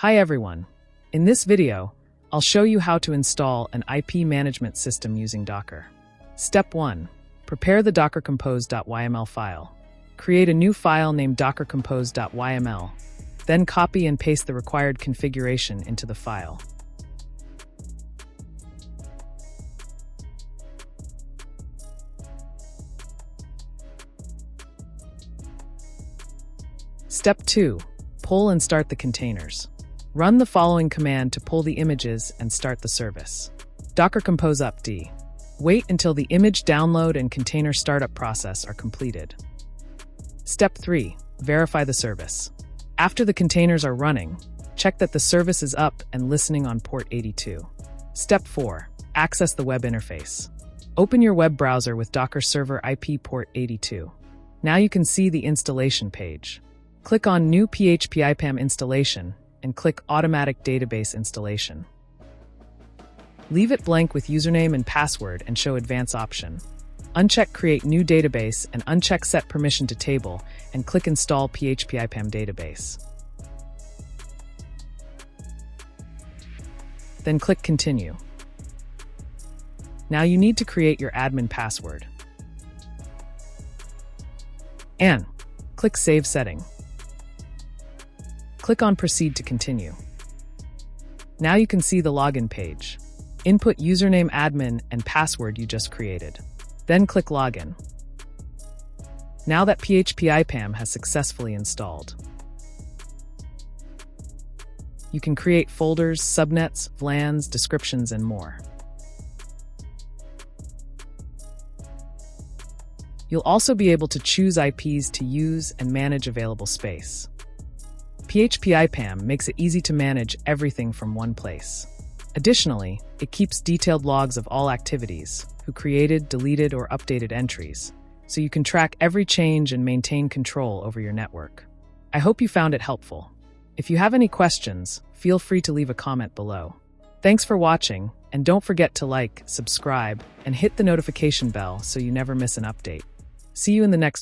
Hi everyone. In this video, I'll show you how to install an IP management system using Docker. Step 1. Prepare the dockercompose.yml file. Create a new file named dockercompose.yml. Then copy and paste the required configuration into the file. Step 2. Pull and start the containers. Run the following command to pull the images and start the service. Docker compose upd. Wait until the image download and container startup process are completed. Step 3. Verify the service. After the containers are running, check that the service is up and listening on port 82. Step 4. Access the web interface. Open your web browser with Docker server IP port 82. Now you can see the installation page. Click on New PHPIpam installation and click Automatic Database Installation. Leave it blank with username and password and show Advanced option. Uncheck Create New Database and uncheck Set Permission to Table and click Install PHPIpam Database. Then click Continue. Now you need to create your admin password. And click Save Setting. Click on Proceed to continue. Now you can see the login page. Input username admin and password you just created. Then click Login. Now that PHPIpam has successfully installed, you can create folders, subnets, VLANs, descriptions, and more. You'll also be able to choose IPs to use and manage available space. PHPIpam makes it easy to manage everything from one place. Additionally, it keeps detailed logs of all activities, who created, deleted, or updated entries, so you can track every change and maintain control over your network. I hope you found it helpful. If you have any questions, feel free to leave a comment below. Thanks for watching, and don't forget to like, subscribe, and hit the notification bell so you never miss an update. See you in the next